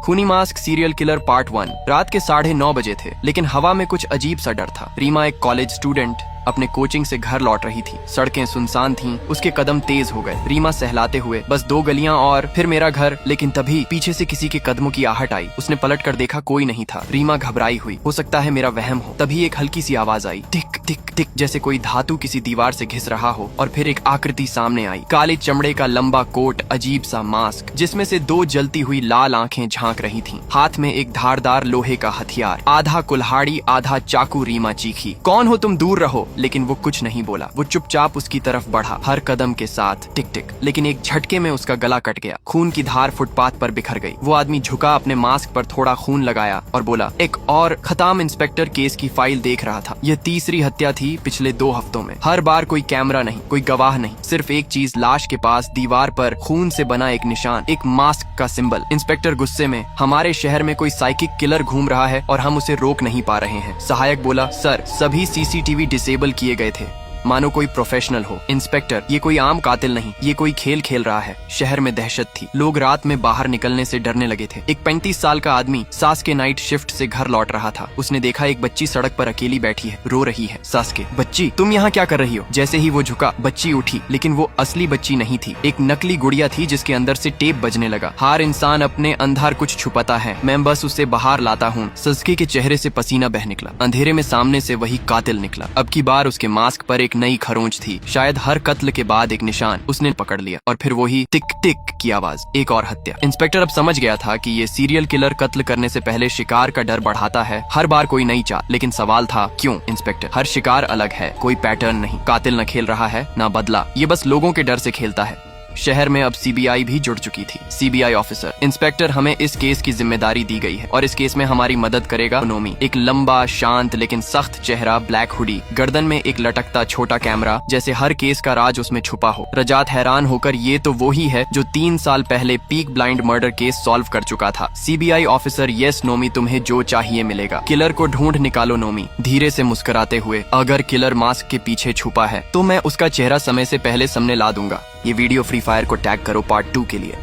खूनी mask serial killer part 1। रात के 9:30 बजे थे, लेकिन हवा में कुछ अजीब सा डर था। रीमा एक कॉलेज स्टूडेंट अपने कोचिंग से घर लौट रही थी। सड़कें सुनसान थीं, उसके कदम तेज हो गए। रीमा सहलाते हुए बस 2 गलियां और फिर मेरा घर। लेकिन तभी पीछे से किसी के कदमों की आहट आई। उसने पलट कर देखा, कोई नहीं था। रीमा घबराई हुई, हो सकता है मेरा वहम हो। तभी एक हल्की सी आवाज आई, टिक टिक टिक, जैसे कोई धातु किसी दीवार से घिस रहा हो। और फिर एक आकृति सामने आई, काले चमड़े का लंबा कोट, अजीब सा मास्क जिसमें से 2 जलती हुई लाल आंखें झांक रही थीं। हाथ में एक धारदार लोहे का हथियार, आधा कुल्हाड़ी आधा चाकू। रीमा चीखी, कौन हो तुम, दूर रहो। लेकिन वो कुछ नहीं बोला। वो चुपचाप उसकी तरफ बढ़ा, हर कदम के साथ टिक टिक। लेकिन एक झटके में उसका गला कट गया। खून की धार फुटपाथ पर बिखर गई। वो आदमी झुका, अपने मास्क पर थोड़ा खून लगाया और बोला, एक और खताम। इंस्पेक्टर केस की फाइल देख रहा था। यह तीसरी हत्या थी पिछले 2 हफ्तों में। हर बार कोई कैमरा नहीं, कोई गवाह नहीं, सिर्फ एक चीज, लाश के पास दीवार पर खून से बना एक निशान, एक मास्क का सिंबल। इंस्पेक्टर गुस्से में, हमारे शहर में कोई साइकिक किलर घूम रहा है और हम उसे रोक नहीं पा रहे हैं। सहायक बोला, सर सभी सीसीटीवी डिसेबल किए गए थे, मानो कोई प्रोफेशनल हो। इंस्पेक्टर, ये कोई आम कातिल नहीं, ये कोई खेल खेल रहा है। शहर में दहशत थी। लोग रात में बाहर निकलने से डरने लगे थे। एक 35 साल का आदमी सास के नाइट शिफ्ट से घर लौट रहा था। उसने देखा एक बच्ची सड़क पर अकेली बैठी है, रो रही है। सास के, बच्ची तुम यहाँ क्या कर रही हो? जैसे ही वो झुका, बच्ची उठी, लेकिन वो असली बच्ची नहीं थी। एक नकली गुड़िया थी जिसके अंदर से टेप बजने लगा। हर इंसान अपने अंदर कुछ छुपाता है, मैं बस उसे बाहर लाता हूँ। सस्के के चेहरे से पसीना बह निकला। अंधेरे में सामने से वही कातिल निकला। अब की बार उसके मास्क पर एक नई खरोंच थी। शायद हर कत्ल के बाद एक निशान। उसने पकड़ लिया और फिर वही टिक टिक की आवाज, एक और हत्या। इंस्पेक्टर अब समझ गया था कि ये सीरियल किलर कत्ल करने से पहले शिकार का डर बढ़ाता है। हर बार कोई नई चाल। लेकिन सवाल था, क्यों? इंस्पेक्टर, हर शिकार अलग है, कोई पैटर्न नहीं। कातिल न खेल रहा है न बदला, ये बस लोगों के डर से खेलता है। शहर में अब सीबीआई भी जुड़ चुकी थी। सीबीआई ऑफिसर, इंस्पेक्टर, हमें इस केस की जिम्मेदारी दी गई है और इस केस में हमारी मदद करेगा नोमी। एक लंबा, शांत लेकिन सख्त चेहरा, ब्लैक हुडी, गर्दन में एक लटकता छोटा कैमरा, जैसे हर केस का राज उसमें छुपा हो। रजात हैरान होकर, ये तो वो ही है जो 3 साल पहले peak blind murder case solve कर चुका था। सीबीआई ऑफिसर, यस नोमी, तुम्हें जो चाहिए मिलेगा। किलर को ढूंढ निकालो नोमी, धीरे से मुस्कुराते हुए। अगर किलर मास्क के पीछे छुपा है तो मैं उसका चेहरा समय से पहले सामने ला दूंगा। ये वीडियो फ्री फायर को टैग करो पार्ट 2 के लिए।